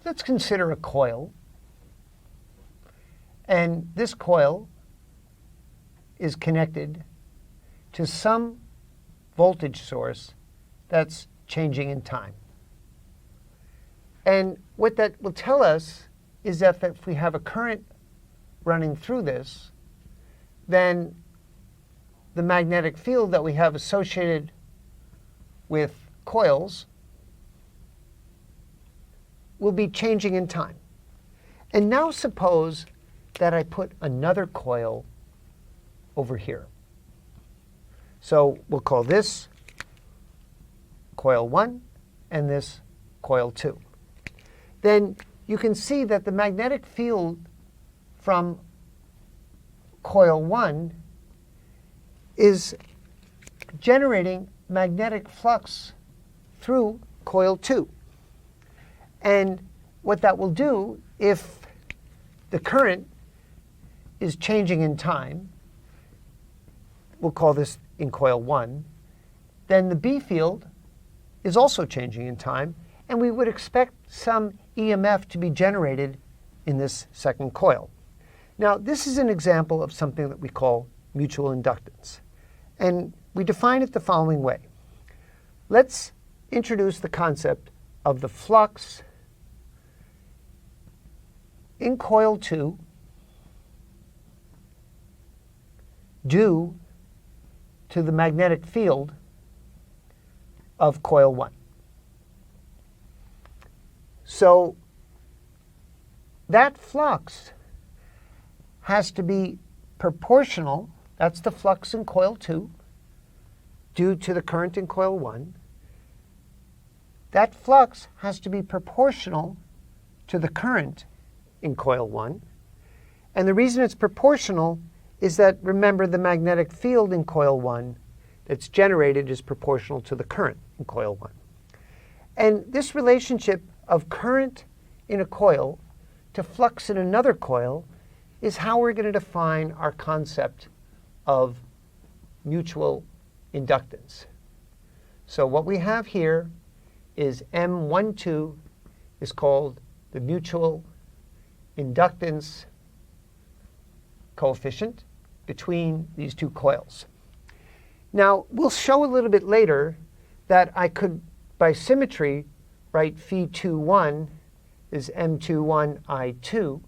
let's consider a coil. And this coil is connected to some voltage source that's changing in time. And what that will tell us is that if we have a current running through this, then the magnetic field that we have associated with coils will be changing in time. And now suppose that I put another coil over here. So we'll call this coil 1 and this coil 2. Then you can see that the magnetic field from coil 1 is generating magnetic flux through coil 2. And what that will do, if the current is changing in time, we'll call this in coil 1, then the B field is also changing in time, and we would expect some EMF to be generated in this second coil. Now, this is an example of something that we call mutual inductance. And we define it the following way. Let's introduce the concept of the flux in coil 2 due to the magnetic field of coil 1. So that flux has to be proportional. That's the flux in coil 2 due to the current in coil 1. That flux has to be proportional to the current in coil 1. And the reason it's proportional is that, remember, the magnetic field in coil 1 that's generated is proportional to the current in coil 1. And this relationship of current in a coil to flux in another coil is how we're going to define our concept of mutual inductance. So what we have here is M12 is called the mutual inductance coefficient between these two coils. Now, we'll show a little bit later that I could, by symmetry, write phi21 is M21I2,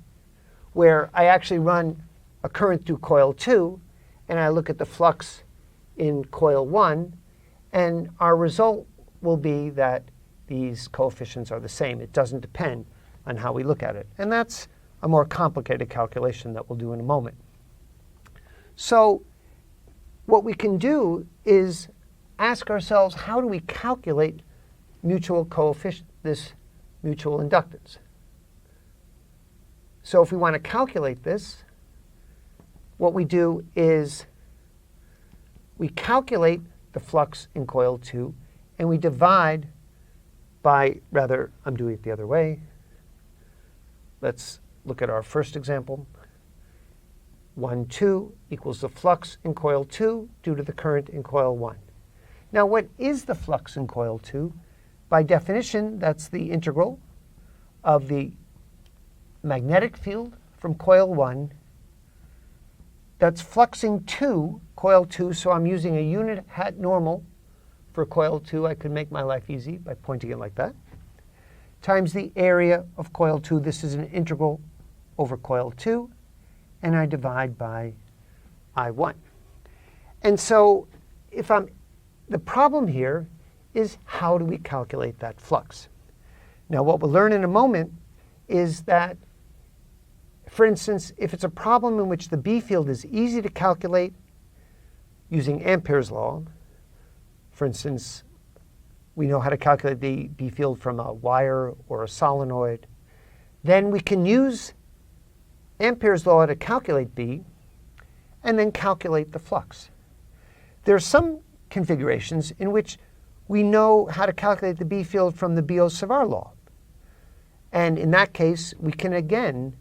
where I actually run a current through coil 2, and I look at the flux in coil 1, and our result will be that these coefficients are the same. It doesn't depend on how we look at it. And that's a more complicated calculation that we'll do in a moment. So what we can do is ask ourselves, how do we calculate mutual coefficient, this mutual inductance? So if we want to calculate this, what we do is we calculate the flux in coil 2, and we divide by, rather, I'm doing it the other way. Let's look at our first example. 1, 2 equals the flux in coil 2 due to the current in coil 1. Now, what is the flux in coil 2? By definition, that's the integral of the magnetic field from coil 1 that's fluxing to coil 2. So I'm using a unit hat normal for coil 2. I could make my life easy by pointing it like that. Times the area of coil 2. This is an integral over coil 2. And I divide by I1. And so the problem here is, how do we calculate that flux? Now, what we'll learn in a moment is that, for instance, if it's a problem in which the B field is easy to calculate using Ampere's law, for instance, we know how to calculate the B field from a wire or a solenoid, then we can use Ampere's law to calculate B and then calculate the flux. There are some configurations in which we know how to calculate the B field from the Biot-Savart law. And in that case, we can again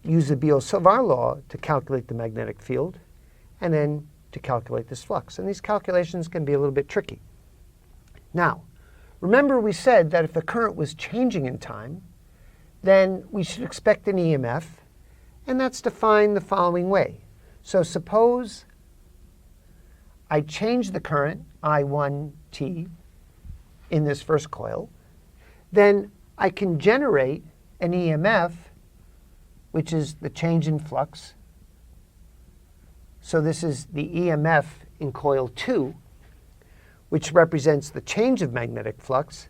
use the Biot-Savart law to calculate the magnetic field and then to calculate this flux. And these calculations can be a little bit tricky. Now, remember we said that if the current was changing in time, then we should expect an EMF, and that's defined the following way. So suppose I change the current, I1T, in this first coil, then I can generate an EMF, which is the change in flux. So this is the EMF in coil 2, which represents the change of magnetic flux.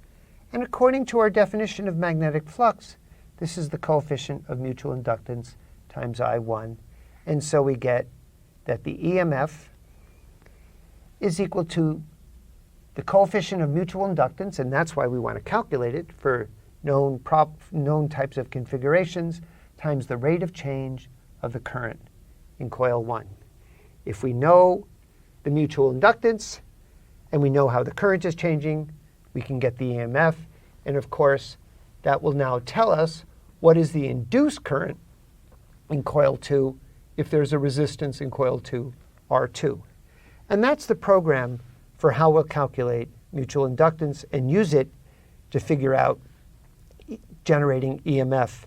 And according to our definition of magnetic flux, this is the coefficient of mutual inductance times I1. And so we get that the EMF is equal to the coefficient of mutual inductance, and that's why we want to calculate it for known types of configurations, times the rate of change of the current in coil 1. If we know the mutual inductance and we know how the current is changing, we can get the EMF. And of course, that will now tell us what is the induced current in coil 2 if there's a resistance in coil 2, R2. And that's the program for how we'll calculate mutual inductance and use it to figure out generating EMF